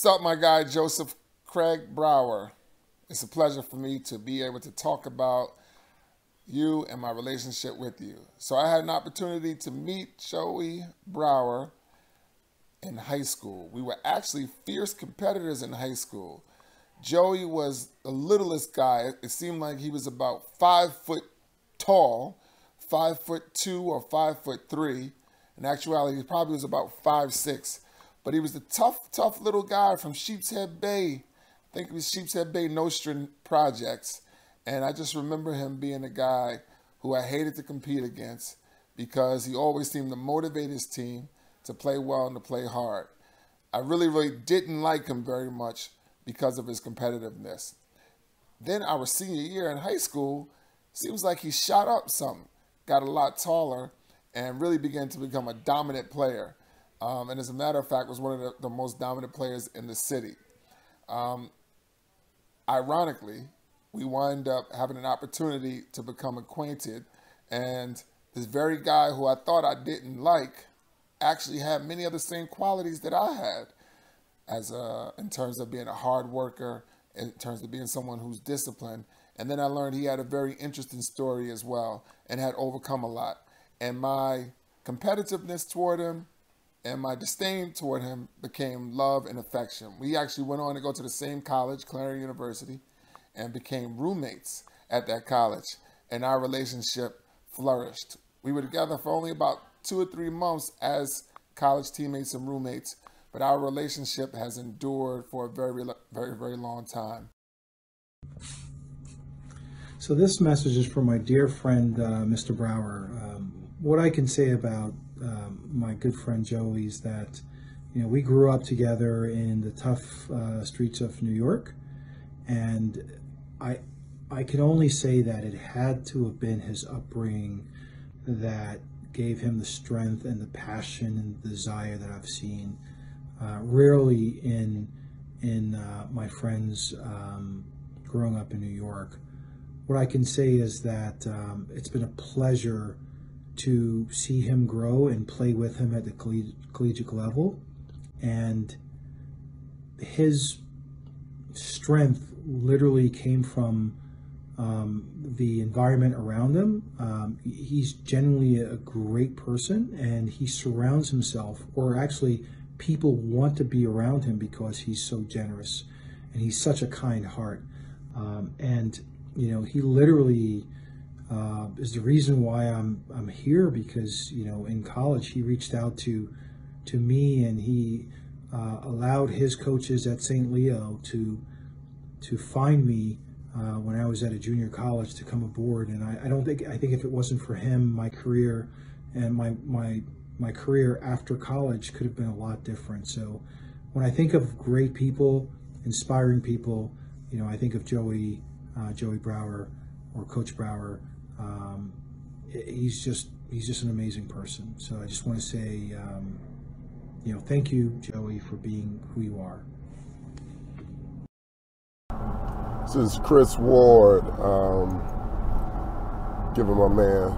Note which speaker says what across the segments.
Speaker 1: What's up, my guy, Joseph Craig Brauer? It's a pleasure for me to be able to talk about you and my relationship with you. So I had an opportunity to meet Joey Brauer in high school. We were actually fierce competitors in high school. Joey was the littlest guy. It seemed like he was about 5 foot tall, 5'2" or 5'3". In actuality, he probably was about 5'6". But he was the tough little guy from Sheepshead Bay. I think it was Sheepshead Bay Nostrand Projects. And I just remember him being a guy who I hated to compete against because he always seemed to motivate his team to play well and to play hard. I really didn't like him very much because of his competitiveness. Then our senior year in high school, seems like he shot up some, got a lot taller, and really began to become a dominant player. And as a matter of fact, was one of the most dominant players in the city. Ironically, we wind up having an opportunity to become acquainted, and this very guy who I thought I didn't like actually had many of the same qualities that I had, in terms of being a hard worker, in terms of being someone who's disciplined. And then I learned he had a very interesting story as well and had overcome a lot. And my competitiveness toward him and my disdain toward him became love and affection. We actually went on to go to the same college, Clarion University, and became roommates at that college. And our relationship flourished. We were together for only about 2 or 3 months as college teammates and roommates, but our relationship has endured for a very long time.
Speaker 2: So this message is from my dear friend, Mr. Brauer. What I can say about my good friend Joey is that, we grew up together in the tough streets of New York, and I can only say that it had to have been his upbringing that gave him the strength and the passion and the desire that I've seen rarely in my friends growing up in New York. What I can say is that it's been a pleasure to see him grow and play with him at the collegiate level, and his strength literally came from the environment around him. He's genuinely a great person, and he surrounds himself, or actually people want to be around him because he's so generous and he's such a kind heart. And he literally is the reason why I'm here, because in college he reached out to me, and he allowed his coaches at St. Leo to find me when I was at a junior college to come aboard. And I think if it wasn't for him, my career and my career after college could have been a lot different. So when I think of great people, inspiring people, I think of Joey Brauer, or Coach Brauer. He's just an amazing person. So I just want to say, thank you, Joey, for being who you are.
Speaker 3: This is Chris Ward, giving my man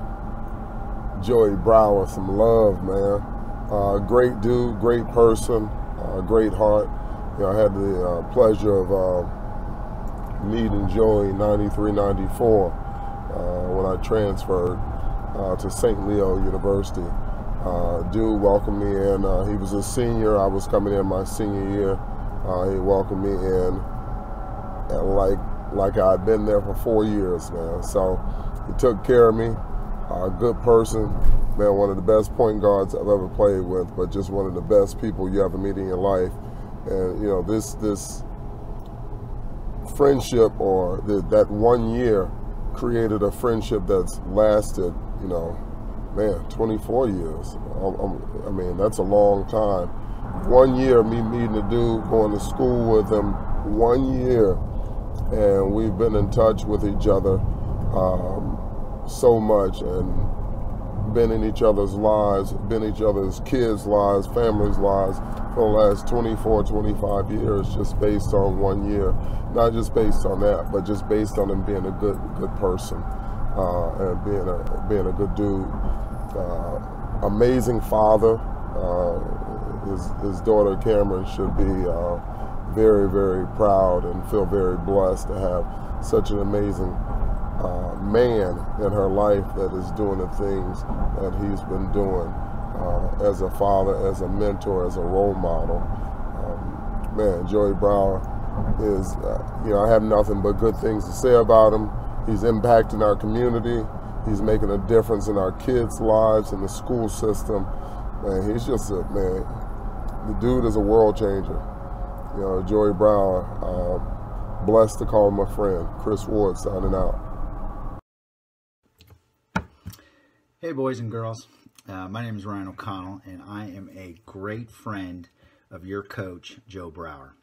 Speaker 3: Joey Brauer some love, man. Great dude, great person, great heart. I had the pleasure of meeting Joey in 93, 94 when I transferred to St. Leo University. Dude welcomed me in. He was a senior. I was coming in my senior year. He welcomed me in, and like I'd been there for 4 years, man. So he took care of me. A good person, man. One of the best point guards I've ever played with, but just one of the best people you ever meet in your life. And this friendship, or that 1 year, created a friendship that's lasted, 24 years. I mean, that's a long time. 1 year, me meeting a dude, going to school with him, 1 year, and we've been in touch with each other so much, and been in each other's lives, been in each other's kids' lives, families' lives for the last 24, 25 years, just based on 1 year. Not just based on that, but just based on him being a good person, and being a good dude. Amazing father. His daughter Cameron should be very, very proud and feel very blessed to have such an amazing man in her life that is doing the things that he's been doing as a father, as a mentor, as a role model. Man, Joey Brauer is, I have nothing but good things to say about him. He's impacting our community. He's making a difference in our kids' lives, in the school system. Man, he's just the dude is a world changer. Joey Brauer, blessed to call him a friend. Chris Ward signing out.
Speaker 4: Hey boys and girls, my name is Ryan O'Connell, and I am a great friend of your coach, Joe Brauer.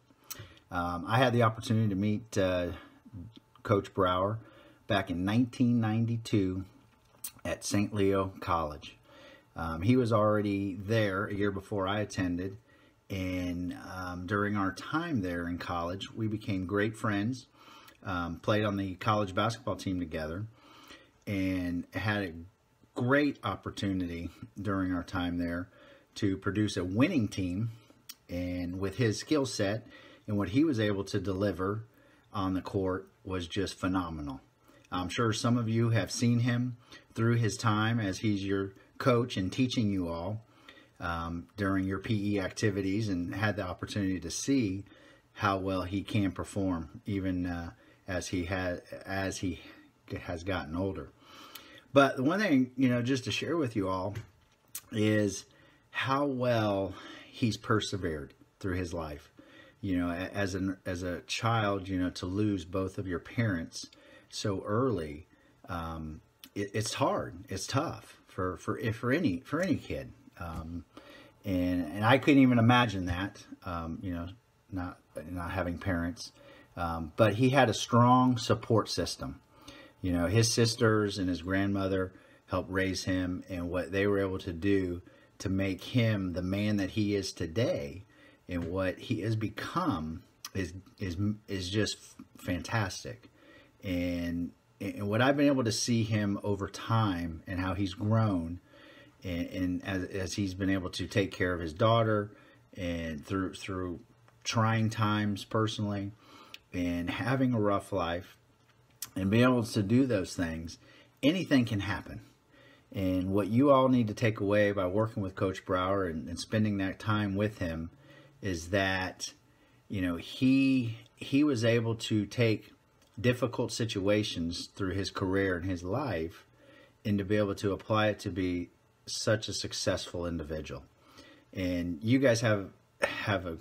Speaker 4: I had the opportunity to meet Coach Brauer back in 1992 at St. Leo College. He was already there a year before I attended, and during our time there in college, we became great friends, played on the college basketball team together, and had a great opportunity during our time there to produce a winning team. And with his skill set and what he was able to deliver on the court was just phenomenal. I'm sure some of you have seen him through his time as he's your coach and teaching you all during your PE activities, and had the opportunity to see how well he can perform even as he has gotten older. But the one thing, just to share with you all is how well he's persevered through his life. As a child, to lose both of your parents so early, it's hard. It's tough for any kid. And I couldn't even imagine that, not having parents. But he had a strong support system. His sisters and his grandmother helped raise him, and what they were able to do to make him the man that he is today and what he has become is just fantastic. And what I've been able to see him over time and how he's grown, and as he's been able to take care of his daughter and through trying times personally and having a rough life, and being able to do those things, anything can happen. And what you all need to take away by working with Coach Brauer and spending that time with him is that, he was able to take difficult situations through his career and his life and to be able to apply it to be such a successful individual. And you guys have a,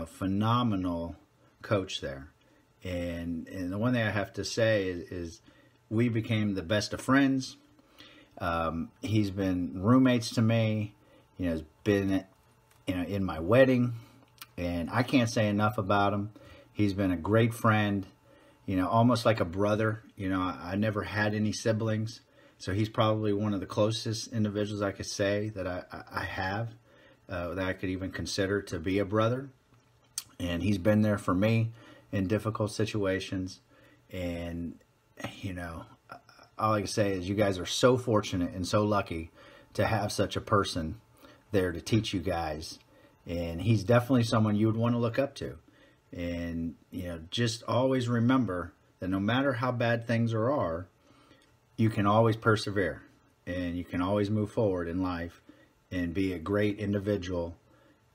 Speaker 4: phenomenal coach there. And the one thing I have to say is we became the best of friends. He's been roommates to me, has been, in my wedding, and I can't say enough about him. He's been a great friend, almost like a brother. I never had any siblings, so he's probably one of the closest individuals I could say that I have, that I could even consider to be a brother. And he's been there for me in difficult situations. And, all I can say is you guys are so fortunate and so lucky to have such a person there to teach you guys. And he's definitely someone you would want to look up to. And, just always remember that no matter how bad things are, you can always persevere and you can always move forward in life and be a great individual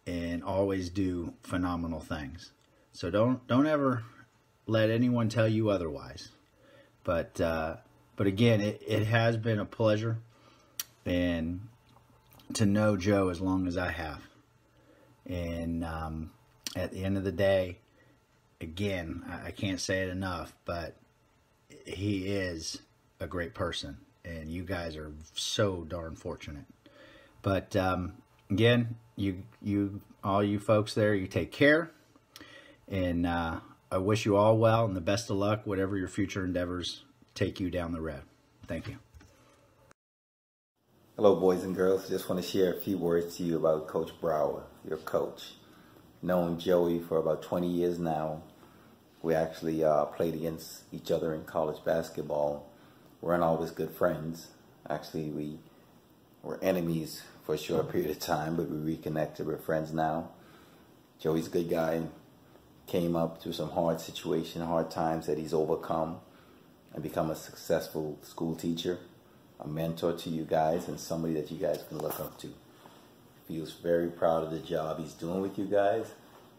Speaker 4: and always do phenomenal things. So don't ever let anyone tell you otherwise. But again, it has been a pleasure and to know Joe as long as I have. And at the end of the day, again, I can't say it enough, but he is a great person, and you guys are so darn fortunate. But again, you all you folks there, you take care, and I wish you all well and the best of luck, whatever your future endeavors take you down the road. Thank you.
Speaker 5: Hello, boys and girls. Just want to share a few words to you about Coach Brauer, your coach. Known Joey for about 20 years now. We actually played against each other in college basketball. We weren't always good friends. Actually, we were enemies for a short period of time, but we reconnected. We're friends now. Joey's a good guy. came up through some hard situation, hard times that he's overcome and become a successful school teacher, a mentor to you guys, and somebody that you guys can look up to. Feels very proud of the job he's doing with you guys,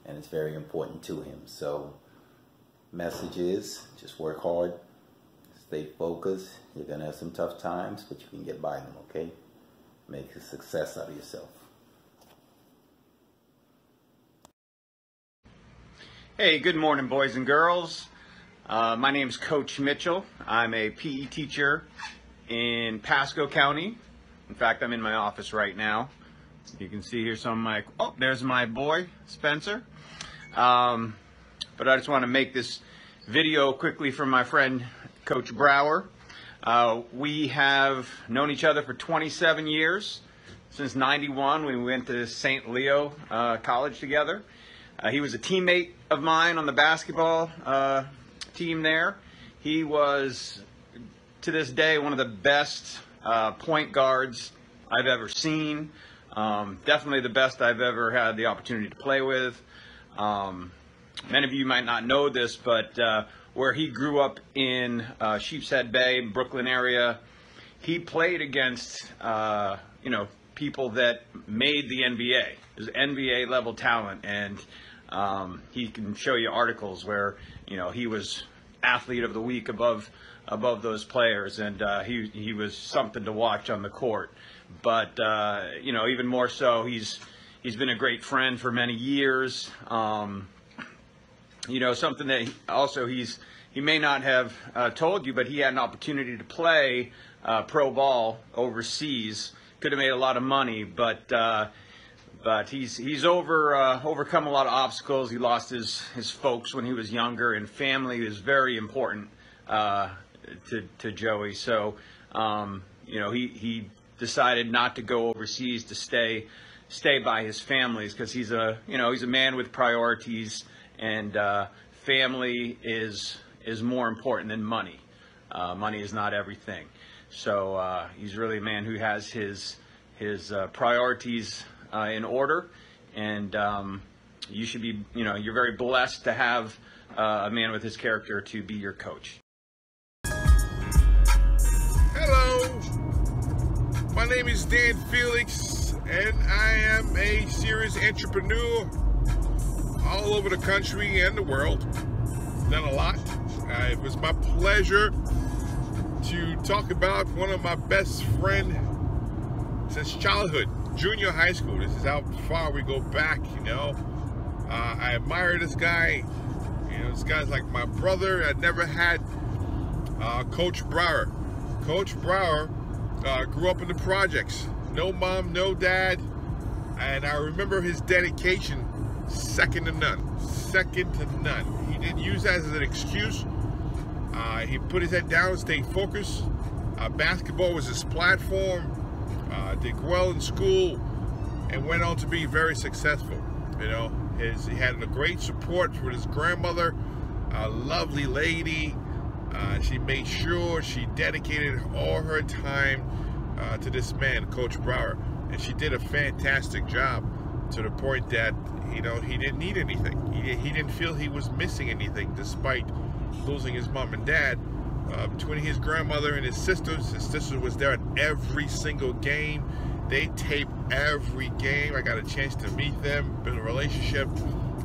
Speaker 5: and it's very important to him. So message is, just work hard, stay focused. You're gonna have some tough times, but you can get by them, okay? Make a success out of yourself.
Speaker 6: Hey, good morning, boys and girls. My name is Coach Mitchell. I'm a PE teacher in Pasco County. In fact, I'm in my office right now. You can see here some of my, oh, there's my boy, Spencer. But I just want to make this video quickly from my friend, Coach Brauer. We have known each other for 27 years, since '91 when we went to St. Leo College together. He was a teammate of mine on the basketball team there. He was, to this day, one of the best point guards I've ever seen. Definitely the best I've ever had the opportunity to play with. Many of you might not know this, but where he grew up in Sheepshead Bay, Brooklyn area, he played against people that made the NBA. It was NBA level talent, and he can show you articles where he was athlete of the week above those players, and he was something to watch on the court. But even more so, he's been a great friend for many years. Something that he may not have told you, but he had an opportunity to play pro ball overseas. Could have made a lot of money, but he's overcome a lot of obstacles. He lost his folks when he was younger, and family is very important to Joey. So he decided not to go overseas, to stay by his families, because he's a man with priorities, and family is more important than money. Money is not everything. So he's really a man who has his priorities in order, and you should be, you're very blessed to have a man with his character to be your coach.
Speaker 7: Hello, my name is Dan Felix, and I am a serious entrepreneur all over the country and the world. Done a lot. It was my pleasure to talk about one of my best friends since childhood, junior high school. This is how far we go back, I admire this guy. This guy's like my brother. I never had Coach Brauer. Coach Brauer grew up in the projects. No mom, no dad. And I remember his dedication, second to none. Second to none. He didn't use that as an excuse. He put his head down, stayed focused. Basketball was his platform. Did well in school and went on to be very successful. He had a great support from his grandmother, a lovely lady. She made sure she dedicated all her time to this man, Coach Brauer, and she did a fantastic job, to the point that he didn't need anything. He didn't feel he was missing anything, despite losing his mom and dad. Between his grandmother and his sister was there at every single game. They taped every game. I got a chance to meet them, build a relationship.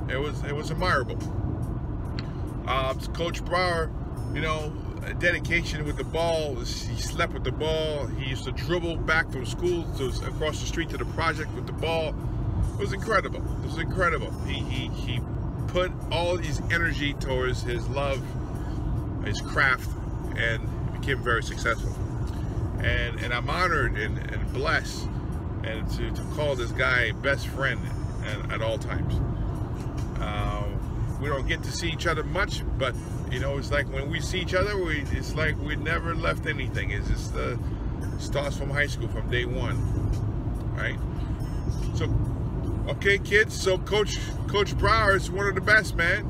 Speaker 7: It was admirable. Coach Brauer, dedication with the ball. He slept with the ball. He used to dribble back from school across the street to the project with the ball. It was incredible. It was incredible. He put all his energy towards his love, his craft, and became very successful. And I'm honored and blessed, and to call this guy best friend at all times. We don't get to see each other much, but it's like when we see each other, it's like we never left anything. It's just starts from high school, from day one, right? So, okay, kids. So Coach Brauer is one of the best, man.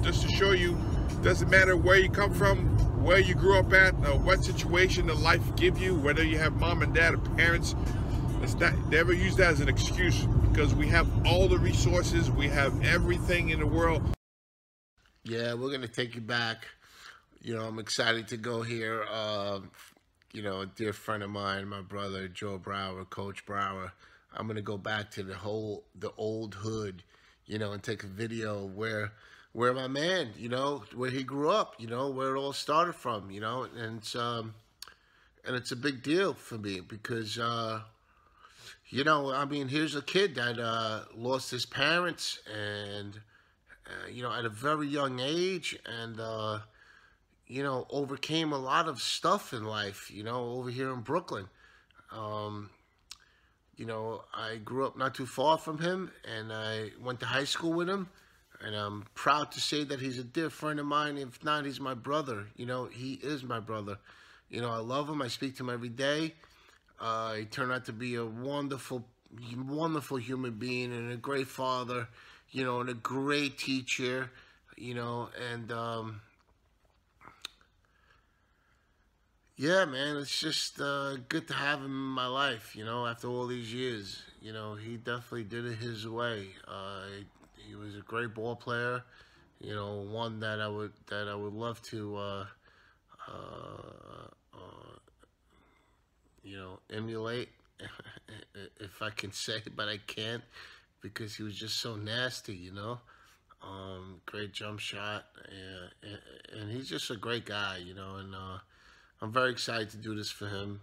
Speaker 7: Just to show you, doesn't matter where you come from, where you grew up at, or what situation of life give you, whether you have mom and dad or parents. It's not, never use that as an excuse because we have all the resources, we have everything in the world.
Speaker 8: Yeah, we're going to take you back. I'm excited to go here. A dear friend of mine, my brother, Joe Brauer, Coach Brauer. I'm going to go back to the old hood, and take a video where my man, where he grew up, where it all started from, and it's a big deal for me because, here's a kid that lost his parents and, at a very young age and, overcame a lot of stuff in life, over here in Brooklyn. I grew up not too far from him, and I went to high school with him, and I'm proud to say that he's a dear friend of mine. If not, he's my brother. He is my brother. I love him. I speak to him every day. He turned out to be a wonderful, wonderful human being and a great father, and a great teacher, and yeah, man, it's just good to have him in my life, after all these years. He definitely did it his way. He was a great ball player, one that I would love to emulate, if I can say, but I can't because he was just so nasty, great jump shot, and he's just a great guy, and I'm very excited to do this for him.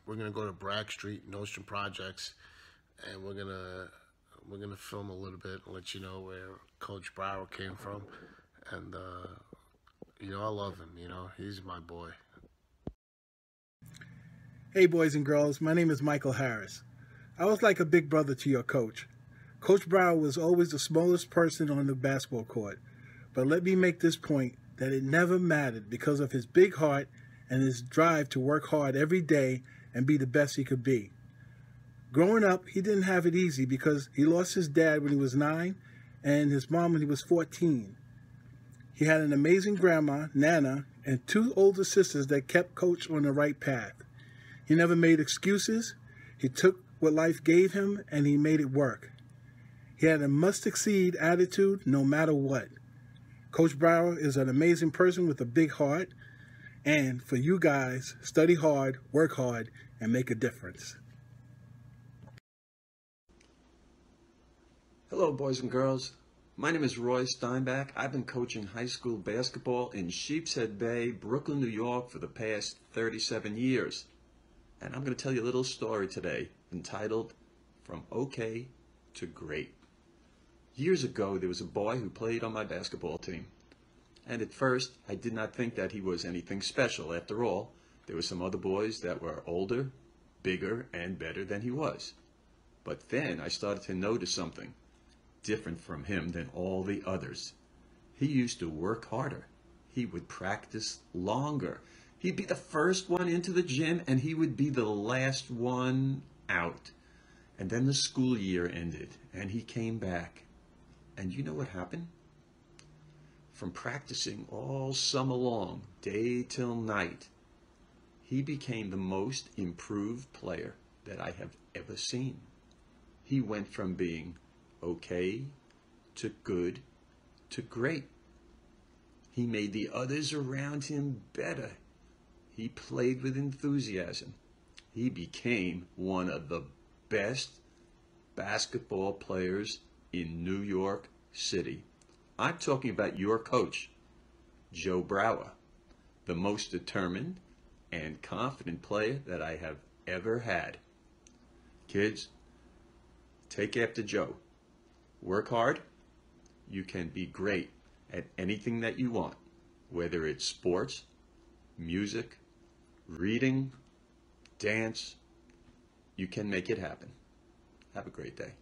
Speaker 8: We're gonna go to Bragg Street in Ocean Projects, and we're gonna film a little bit and let you know where Coach Brauer came from, and I love him. He's my boy.
Speaker 9: Hey boys and girls, my name is Michael Harris. I was like a big brother to your coach. Coach Brauer was always the smallest person on the basketball court, but let me make this point that it never mattered because of his big heart and his drive to work hard every day and be the best he could be. Growing up, he didn't have it easy because he lost his dad when he was 9 and his mom when he was 14. He had an amazing grandma, Nana, and 2 older sisters that kept Coach on the right path. He never made excuses. He took what life gave him and he made it work. He had a must-succeed attitude no matter what. Coach Brauer is an amazing person with a big heart. And for you guys, study hard, work hard, and make a difference.
Speaker 10: Hello, boys and girls. My name is Roy Steinbach. I've been coaching high school basketball in Sheepshead Bay, Brooklyn, New York for the past 37 years. And I'm going to tell you a little story today entitled From Okay to Great. Years ago, there was a boy who played on my basketball team. And at first, I did not think that he was anything special. After all, there were some other boys that were older, bigger, and better than he was. But then I started to notice something different from him than all the others. He used to work harder. He would practice longer. He'd be the first one into the gym and he would be the last one out. And then the school year ended and he came back. And you know what happened? From practicing all summer long, day till night, he became the most improved player that I have ever seen. He went from being okay to good to great. He made the others around him better. He played with enthusiasm. He became one of the best basketball players in New York City. I'm talking about your coach, Joe Brauer, the most determined and confident player that I have ever had. Kids, take after Joe. Work hard. You can be great at anything that you want, whether it's sports, music, reading, dance. You can make it happen. Have a great day.